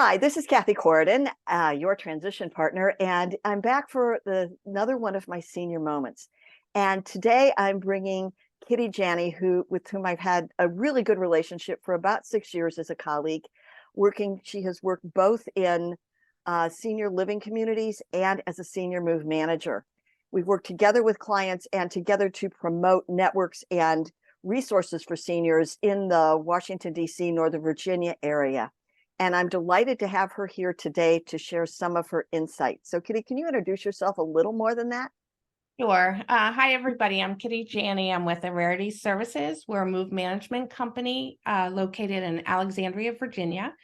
Hi, this is Cathi Coridan, your transition partner, and I'm back for another one of my senior moments. And today I'm bringing Kitty Janney, with whom I've had a really good relationship for about 6 years as a colleague. She has worked both in senior living communities and as a senior move manager. We've worked together with clients and together to promote networks and resources for seniors in the Washington, D.C., Northern Virginia area. And I'm delighted to have her here today to share some of her insights. So Kitty, can you introduce yourself a little more than that? Sure. Hi, everybody. I'm Kitty Janney. I'm with Ararity Services. We're a move management company located in Alexandria, Virginia,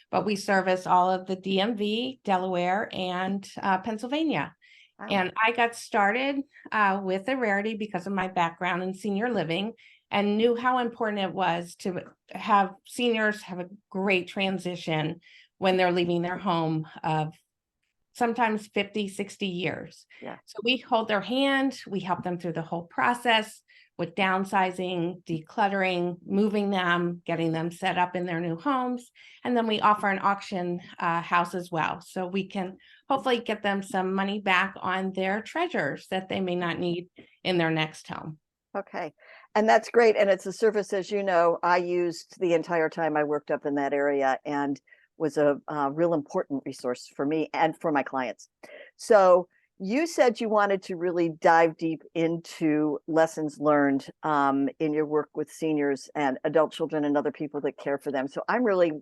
but we service all of the DMV, Delaware, and Pennsylvania. Wow. And I got started with Ararity because of my background in senior living and knew how important it was to have seniors have a great transition when they're leaving their home of sometimes 50, 60 years. Yeah. So we hold their hand, we help them through the whole process with downsizing, decluttering, moving them, getting them set up in their new homes. And then we offer an auction house as well. So we can hopefully get them some money back on their treasures that they may not need in their next home. Okay. And that's great. And it's a service, as you know, I used the entire time I worked up in that area and was a real important resource for me and for my clients. So you said you wanted to really dive deep into lessons learned in your work with seniors and adult children and other people that care for them. So I'm really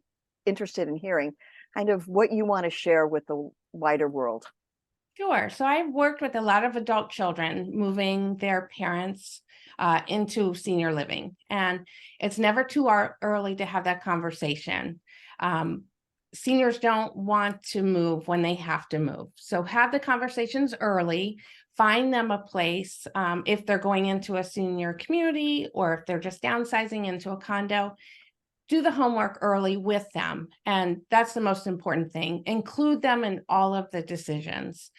interested in hearing kind of what you want to share with the wider world. Sure. So I've worked with a lot of adult children moving their parents into senior living, and it's never too early to have that conversation. Seniors don't want to move when they have to move. So have the conversations early, find them a place. If they're going into a senior community or if they're just downsizing into a condo, do the homework early with them. And that's the most important thing. Include them in all of the decisions.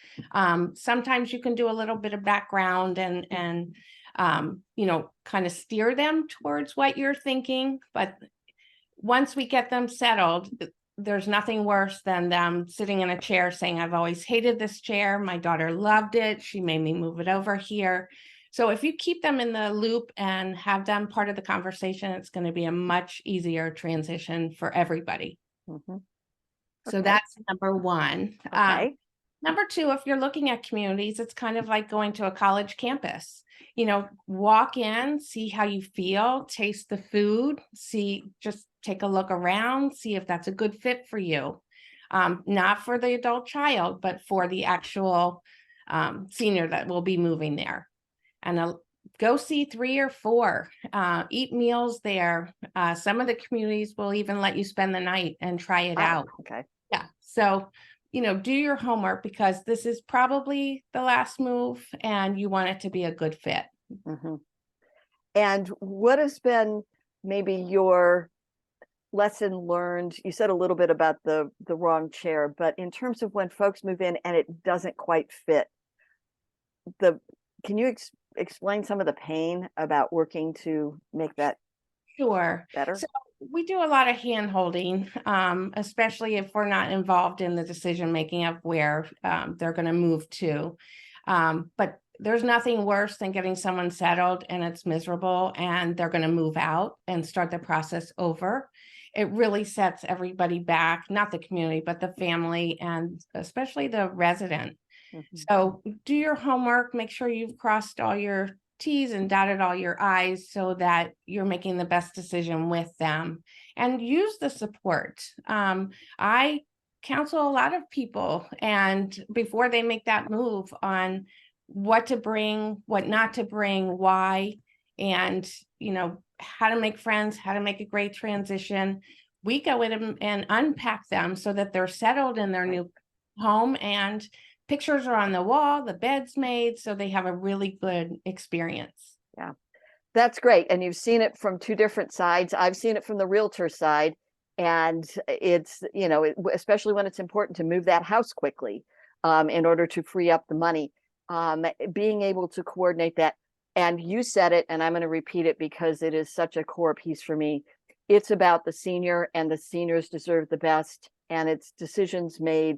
Sometimes you can do a little bit of background and kind of steer them towards what you're thinking. But once we get them settled, there's nothing worse than them sitting in a chair saying, I've always hated this chair. My daughter loved it. She made me move it over here. So if you keep them in the loop and have them part of the conversation, it's going to be a much easier transition for everybody. Mm-hmm. So Okay. that's number one. Okay. Number two, if you're looking at communities, it's kind of like going to a college campus. Walk in, see how you feel, taste the food, just take a look around, see if that's a good fit for you. Not for the adult child, but for the actual senior that will be moving there. And go see 3 or 4, eat meals there. Some of the communities will even let you spend the night and try it out. Okay. Yeah. So, do your homework because this is probably the last move and you want it to be a good fit. Mm-hmm. And what has been maybe your lesson learned? You said a little bit about the wrong chair, but in terms of when folks move in and it doesn't quite fit, can you explain some of the pain about working to make that Sure. better? So we do a lot of hand holding, especially if we're not involved in the decision making of where they're going to move to. But there's nothing worse than getting someone settled and it's miserable and they're going to move out and start the process over. It really sets everybody back, not the community, but the family and especially the resident. Mm-hmm. So do your homework, make sure you've crossed all your T's and dotted all your I's so that you're making the best decision with them and use the support. I counsel a lot of people and before they make that move on what to bring, what not to bring, why, and how to make friends, how to make a great transition. We go in them and unpack them so that they're settled in their new home and pictures are on the wall, the bed's made, so they have a really good experience. Yeah, that's great. And you've seen it from 2 different sides. I've seen it from the realtor side. And it's, especially when it's important to move that house quickly in order to free up the money, being able to coordinate that. And you said it, and I'm going to repeat it because it is such a core piece for me. It's about the senior, and the seniors deserve the best. and it's decisions made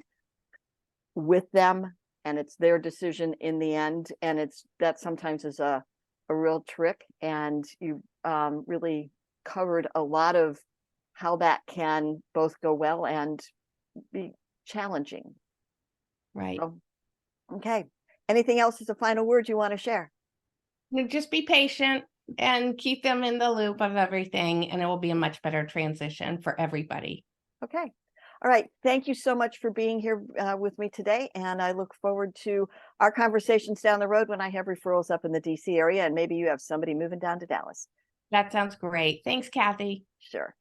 with them, and it's their decision in the end. And that sometimes is a real trick. And you really covered a lot of how that can both go well and be challenging. Right. So, okay. Anything else as a final word you want to share? Just be patient and keep them in the loop of everything, and it will be a much better transition for everybody. Okay. All right. Thank you so much for being here with me today. And I look forward to our conversations down the road when I have referrals up in the DC area, and maybe you have somebody moving down to Dallas. That sounds great. Thanks, Cathi. Sure.